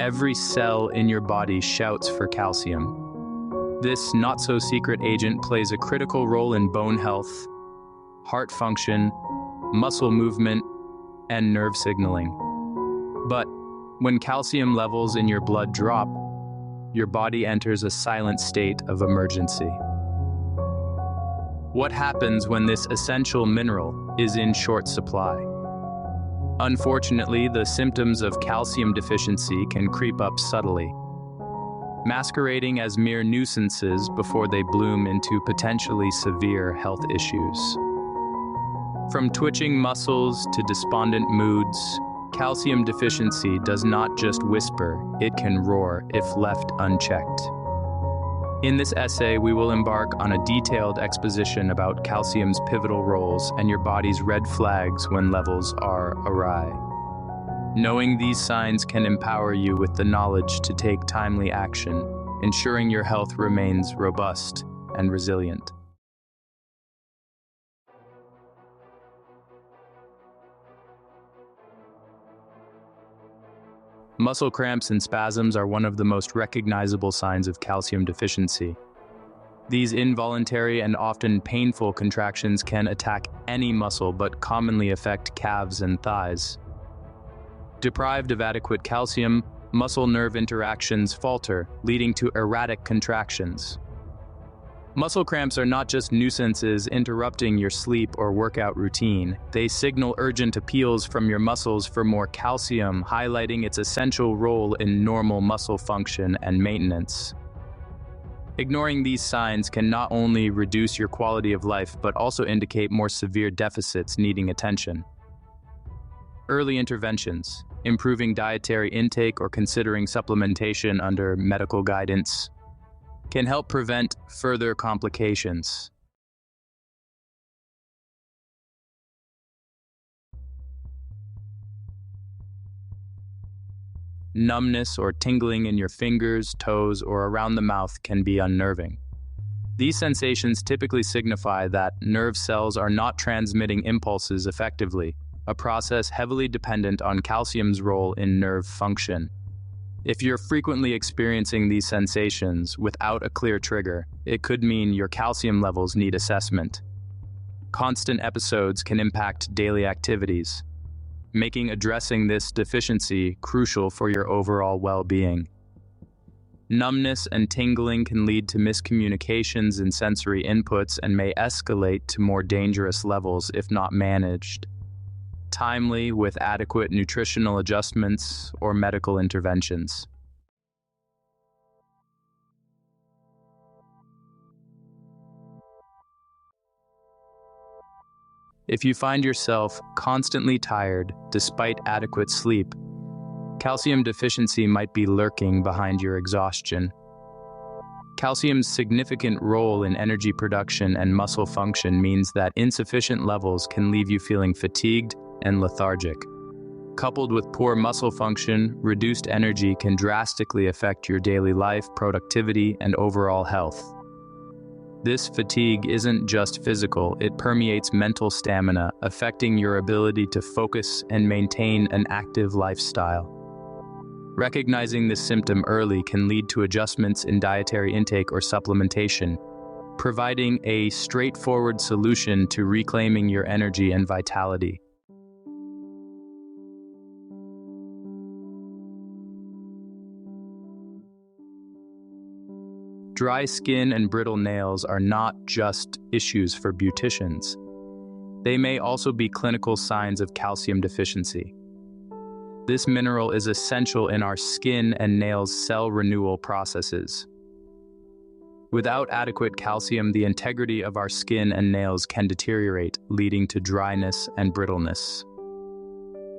Every cell in your body shouts for calcium. This not-so-secret agent plays a critical role in bone health, heart function, muscle movement, and nerve signaling. But when calcium levels in your blood drop, your body enters a silent state of emergency. What happens when this essential mineral is in short supply? Unfortunately, the symptoms of calcium deficiency can creep up subtly, masquerading as mere nuisances before they bloom into potentially severe health issues. From twitching muscles to despondent moods, calcium deficiency does not just whisper, it can roar if left unchecked. In this essay, we will embark on a detailed exposition about calcium's pivotal roles and your body's red flags when levels are awry. Knowing these signs can empower you with the knowledge to take timely action, ensuring your health remains robust and resilient. Muscle cramps and spasms are one of the most recognizable signs of calcium deficiency. These involuntary and often painful contractions can attack any muscle but commonly affect calves and thighs. Deprived of adequate calcium, muscle-nerve interactions falter, leading to erratic contractions. Muscle cramps are not just nuisances interrupting your sleep or workout routine. They signal urgent appeals from your muscles for more calcium, highlighting its essential role in normal muscle function and maintenance. Ignoring these signs can not only reduce your quality of life, but also indicate more severe deficits needing attention. Early interventions, improving dietary intake or considering supplementation under medical guidance, can help prevent further complications. Numbness or tingling in your fingers, toes, or around the mouth can be unnerving. These sensations typically signify that nerve cells are not transmitting impulses effectively, a process heavily dependent on calcium's role in nerve function. If you're frequently experiencing these sensations without a clear trigger, it could mean your calcium levels need assessment. Constant episodes can impact daily activities, making addressing this deficiency crucial for your overall well-being. Numbness and tingling can lead to miscommunications in sensory inputs and may escalate to more dangerous levels if not managed timely with adequate nutritional adjustments or medical interventions. If you find yourself constantly tired despite adequate sleep, calcium deficiency might be lurking behind your exhaustion. Calcium's significant role in energy production and muscle function means that insufficient levels can leave you feeling fatigued and lethargic. Coupled with poor muscle function, reduced energy can drastically affect your daily life, productivity, and overall health. This fatigue isn't just physical, it permeates mental stamina, affecting your ability to focus and maintain an active lifestyle. Recognizing this symptom early can lead to adjustments in dietary intake or supplementation, providing a straightforward solution to reclaiming your energy and vitality. Dry skin and brittle nails are not just issues for beauticians. They may also be clinical signs of calcium deficiency. This mineral is essential in our skin and nails' cell renewal processes. Without adequate calcium, the integrity of our skin and nails can deteriorate, leading to dryness and brittleness.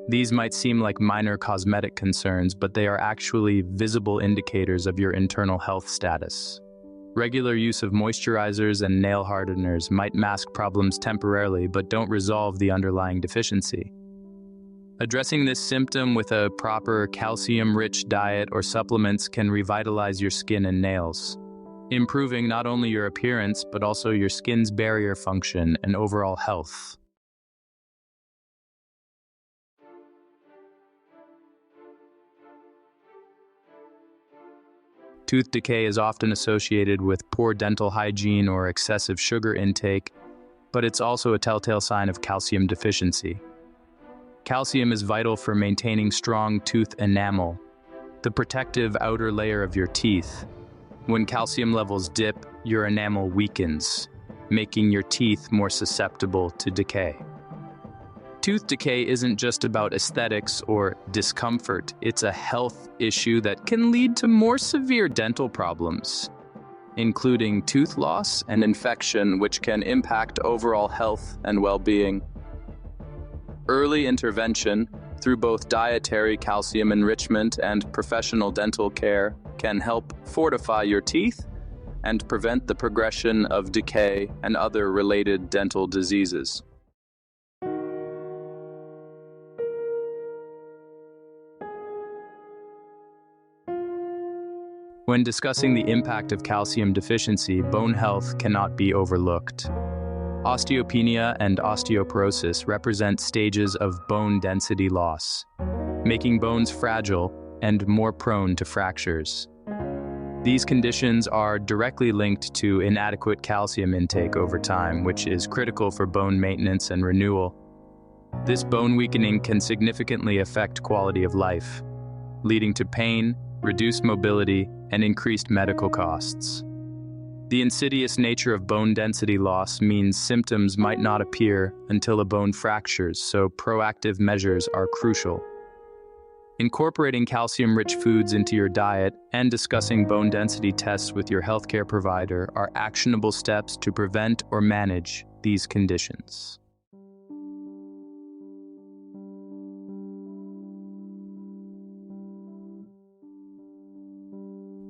These might seem like minor cosmetic concerns, but they are actually visible indicators of your internal health status. Regular use of moisturizers and nail hardeners might mask problems temporarily, but don't resolve the underlying deficiency. Addressing this symptom with a proper calcium-rich diet or supplements can revitalize your skin and nails, improving not only your appearance, but also your skin's barrier function and overall health. Tooth decay is often associated with poor dental hygiene or excessive sugar intake, but it's also a telltale sign of calcium deficiency. Calcium is vital for maintaining strong tooth enamel, the protective outer layer of your teeth. When calcium levels dip, your enamel weakens, making your teeth more susceptible to decay. Tooth decay isn't just about aesthetics or discomfort, it's a health issue that can lead to more severe dental problems, including tooth loss and infection, which can impact overall health and well-being. Early intervention, through both dietary calcium enrichment and professional dental care, can help fortify your teeth and prevent the progression of decay and other related dental diseases. When discussing the impact of calcium deficiency, bone health cannot be overlooked. Osteopenia and osteoporosis represent stages of bone density loss, making bones fragile and more prone to fractures. These conditions are directly linked to inadequate calcium intake over time, which is critical for bone maintenance and renewal. This bone weakening can significantly affect quality of life, leading to pain, reduced mobility, and increased medical costs. The insidious nature of bone density loss means symptoms might not appear until a bone fractures, so proactive measures are crucial. Incorporating calcium-rich foods into your diet and discussing bone density tests with your healthcare provider are actionable steps to prevent or manage these conditions.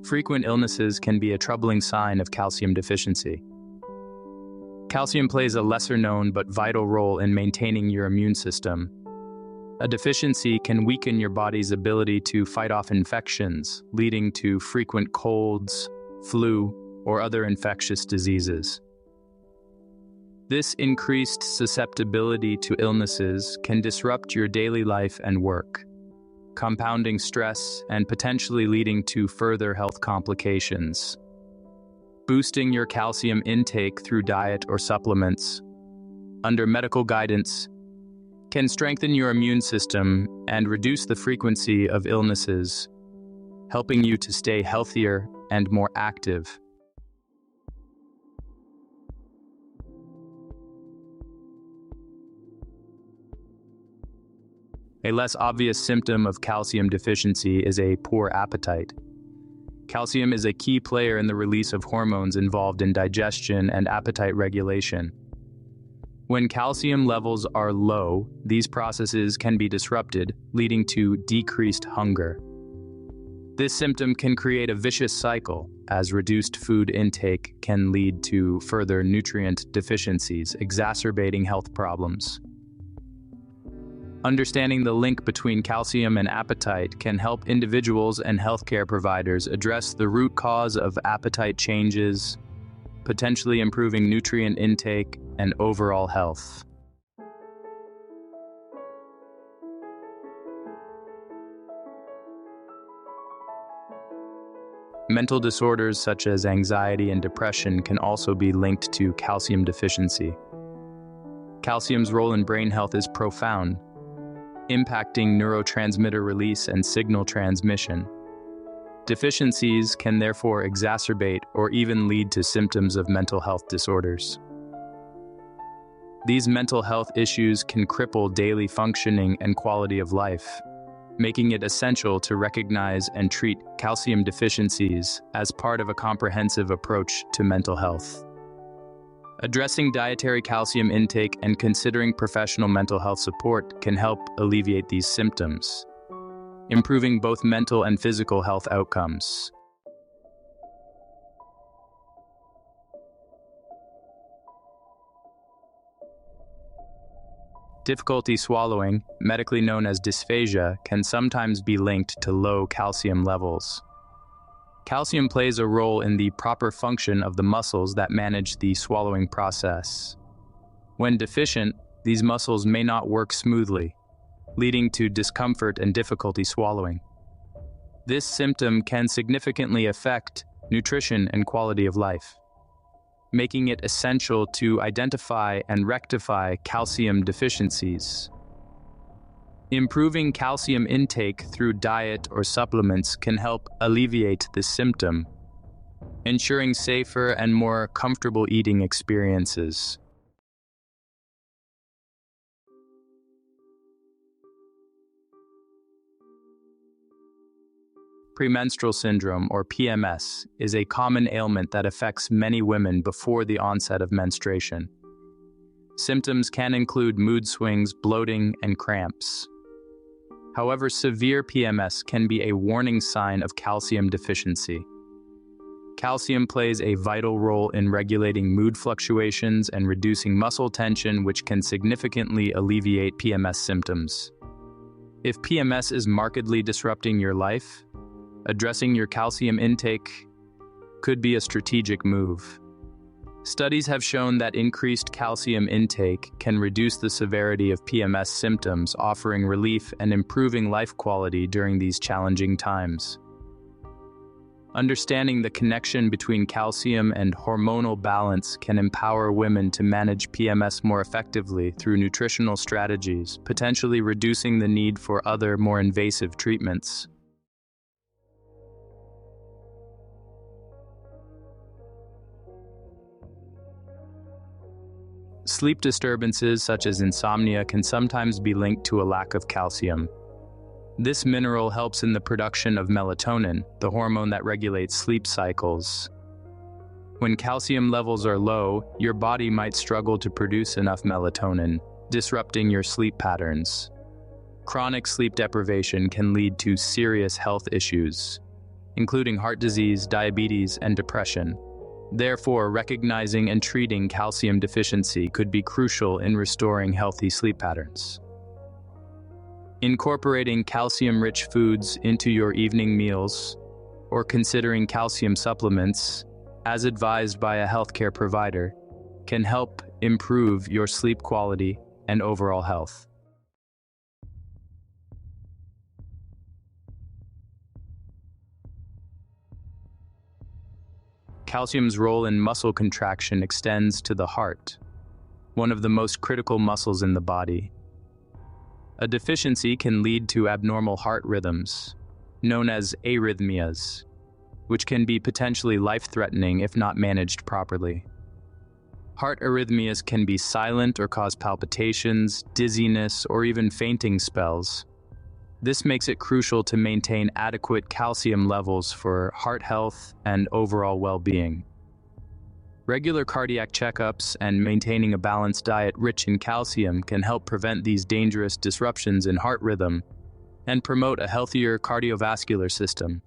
Frequent illnesses can be a troubling sign of calcium deficiency. Calcium plays a lesser-known but vital role in maintaining your immune system. A deficiency can weaken your body's ability to fight off infections, leading to frequent colds, flu, or other infectious diseases. This increased susceptibility to illnesses can disrupt your daily life and work, compounding stress and potentially leading to further health complications. Boosting your calcium intake through diet or supplements, under medical guidance, can strengthen your immune system and reduce the frequency of illnesses, helping you to stay healthier and more active. A less obvious symptom of calcium deficiency is a poor appetite. Calcium is a key player in the release of hormones involved in digestion and appetite regulation. When calcium levels are low, these processes can be disrupted, leading to decreased hunger. This symptom can create a vicious cycle, as reduced food intake can lead to further nutrient deficiencies, exacerbating health problems. Understanding the link between calcium and appetite can help individuals and healthcare providers address the root cause of appetite changes, potentially improving nutrient intake and overall health. Mental disorders such as anxiety and depression can also be linked to calcium deficiency. Calcium's role in brain health is profound, impacting neurotransmitter release and signal transmission. Deficiencies can therefore exacerbate or even lead to symptoms of mental health disorders. These mental health issues can cripple daily functioning and quality of life, making it essential to recognize and treat calcium deficiencies as part of a comprehensive approach to mental health. Addressing dietary calcium intake and considering professional mental health support can help alleviate these symptoms, improving both mental and physical health outcomes. Difficulty swallowing, medically known as dysphagia, can sometimes be linked to low calcium levels. Calcium plays a role in the proper function of the muscles that manage the swallowing process. When deficient, these muscles may not work smoothly, leading to discomfort and difficulty swallowing. This symptom can significantly affect nutrition and quality of life, making it essential to identify and rectify calcium deficiencies. Improving calcium intake through diet or supplements can help alleviate this symptom, ensuring safer and more comfortable eating experiences. Premenstrual syndrome, or PMS, is a common ailment that affects many women before the onset of menstruation. Symptoms can include mood swings, bloating, and cramps. However, severe PMS can be a warning sign of calcium deficiency. Calcium plays a vital role in regulating mood fluctuations and reducing muscle tension, which can significantly alleviate PMS symptoms. If PMS is markedly disrupting your life, addressing your calcium intake could be a strategic move. Studies have shown that increased calcium intake can reduce the severity of PMS symptoms, offering relief and improving life quality during these challenging times. Understanding the connection between calcium and hormonal balance can empower women to manage PMS more effectively through nutritional strategies, potentially reducing the need for other, more invasive treatments. Sleep disturbances such as insomnia can sometimes be linked to a lack of calcium. This mineral helps in the production of melatonin, the hormone that regulates sleep cycles. When calcium levels are low, your body might struggle to produce enough melatonin, disrupting your sleep patterns. Chronic sleep deprivation can lead to serious health issues, including heart disease, diabetes, and depression. Therefore, recognizing and treating calcium deficiency could be crucial in restoring healthy sleep patterns. Incorporating calcium-rich foods into your evening meals or considering calcium supplements, as advised by a healthcare provider, can help improve your sleep quality and overall health. Calcium's role in muscle contraction extends to the heart, one of the most critical muscles in the body. A deficiency can lead to abnormal heart rhythms, known as arrhythmias, which can be potentially life-threatening if not managed properly. Heart arrhythmias can be silent or cause palpitations, dizziness, or even fainting spells. This makes it crucial to maintain adequate calcium levels for heart health and overall well-being. Regular cardiac checkups and maintaining a balanced diet rich in calcium can help prevent these dangerous disruptions in heart rhythm and promote a healthier cardiovascular system.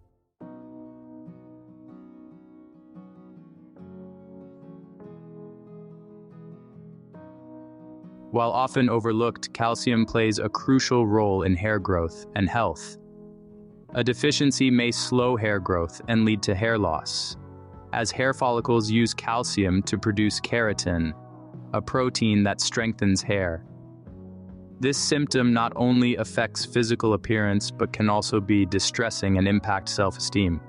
While often overlooked, calcium plays a crucial role in hair growth and health. A deficiency may slow hair growth and lead to hair loss, as hair follicles use calcium to produce keratin, a protein that strengthens hair. This symptom not only affects physical appearance but can also be distressing and impact self-esteem.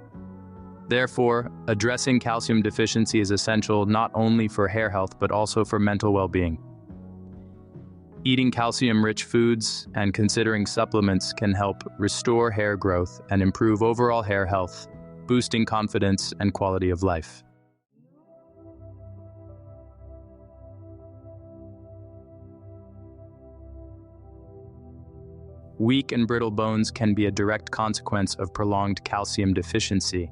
Therefore, addressing calcium deficiency is essential not only for hair health but also for mental well-being. Eating calcium-rich foods and considering supplements can help restore hair growth and improve overall hair health, boosting confidence and quality of life. Weak and brittle bones can be a direct consequence of prolonged calcium deficiency.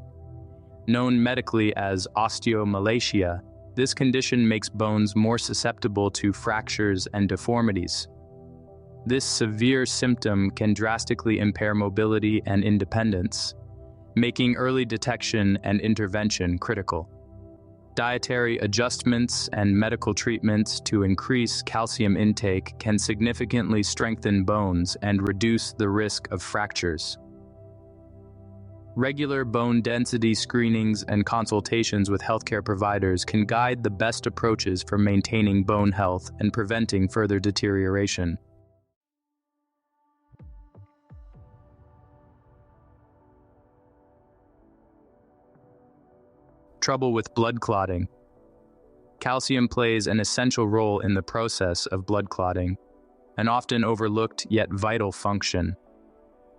Known medically as osteomalacia, this condition makes bones more susceptible to fractures and deformities. This severe symptom can drastically impair mobility and independence, making early detection and intervention critical. Dietary adjustments and medical treatments to increase calcium intake can significantly strengthen bones and reduce the risk of fractures. Regular bone density screenings and consultations with healthcare providers can guide the best approaches for maintaining bone health and preventing further deterioration. trouble with blood clotting. Calcium plays an essential role in the process of blood clotting, an often overlooked yet vital function.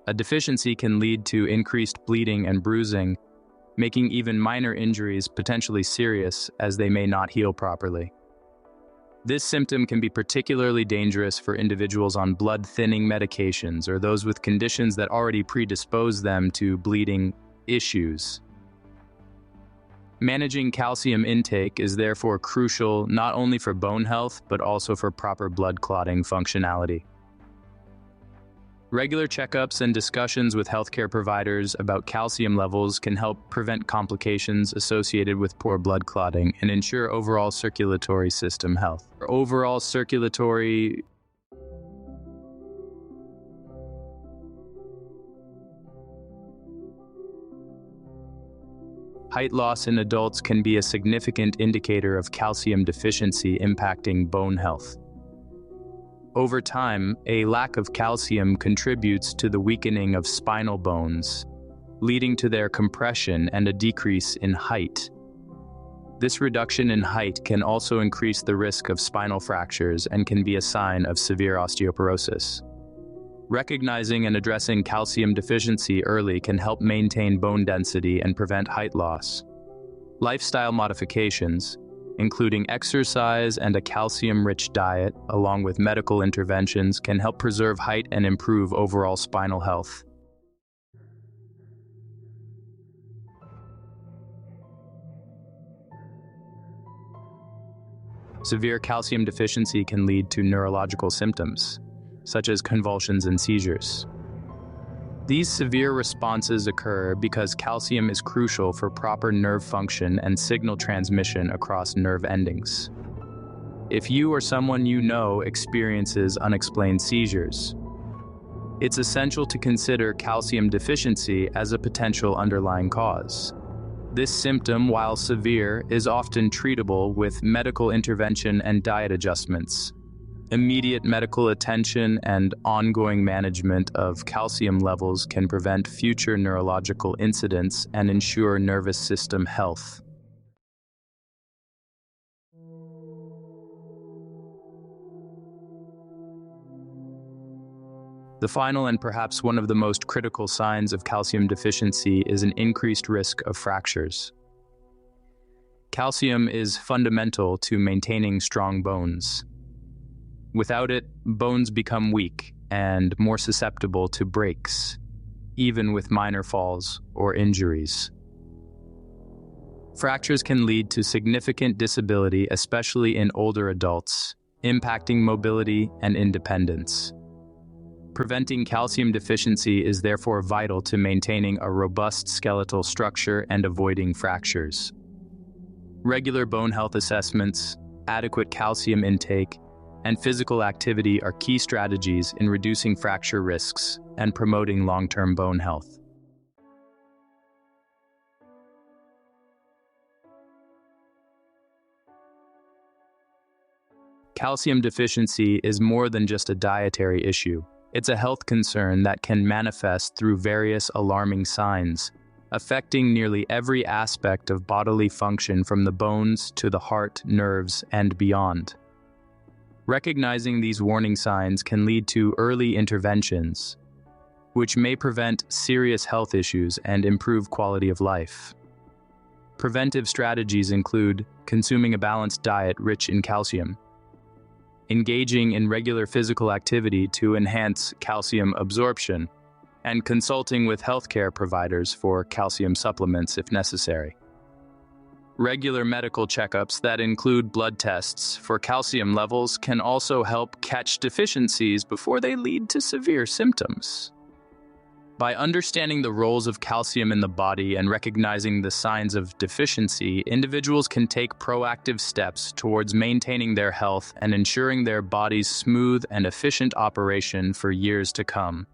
A deficiency can lead to increased bleeding and bruising, making even minor injuries potentially serious as they may not heal properly. This symptom can be particularly dangerous for individuals on blood-thinning medications or those with conditions that already predispose them to bleeding issues. Managing calcium intake is therefore crucial not only for bone health but also for proper blood clotting functionality. Regular checkups and discussions with healthcare providers about calcium levels can help prevent complications associated with poor blood clotting and ensure overall circulatory system health. Height loss in adults can be a significant indicator of calcium deficiency impacting bone health. Over time, a lack of calcium contributes to the weakening of spinal bones, leading to their compression and a decrease in height. This reduction in height can also increase the risk of spinal fractures and can be a sign of severe osteoporosis. Recognizing and addressing calcium deficiency early can help maintain bone density and prevent height loss. Lifestyle modifications, including exercise and a calcium-rich diet, along with medical interventions, can help preserve height and improve overall spinal health. Severe calcium deficiency can lead to neurological symptoms, such as convulsions and seizures. These severe responses occur because calcium is crucial for proper nerve function and signal transmission across nerve endings. If you or someone you know experiences unexplained seizures, it's essential to consider calcium deficiency as a potential underlying cause. This symptom, while severe, is often treatable with medical intervention and diet adjustments. Immediate medical attention and ongoing management of calcium levels can prevent future neurological incidents and ensure nervous system health. The final and perhaps one of the most critical signs of calcium deficiency is an increased risk of fractures. Calcium is fundamental to maintaining strong bones. Without it, bones become weak and more susceptible to breaks, even with minor falls or injuries. Fractures can lead to significant disability, especially in older adults, impacting mobility and independence. Preventing calcium deficiency is therefore vital to maintaining a robust skeletal structure and avoiding fractures. Regular bone health assessments, adequate calcium intake, and physical activity are key strategies in reducing fracture risks and promoting long-term bone health. Calcium deficiency is more than just a dietary issue. It's a health concern that can manifest through various alarming signs, affecting nearly every aspect of bodily function from the bones to the heart, nerves, and beyond. Recognizing these warning signs can lead to early interventions, which may prevent serious health issues and improve quality of life. Preventive strategies include consuming a balanced diet rich in calcium, engaging in regular physical activity to enhance calcium absorption, and consulting with healthcare providers for calcium supplements if necessary. Regular medical checkups that include blood tests for calcium levels can also help catch deficiencies before they lead to severe symptoms. By understanding the roles of calcium in the body and recognizing the signs of deficiency, individuals can take proactive steps towards maintaining their health and ensuring their body's smooth and efficient operation for years to come.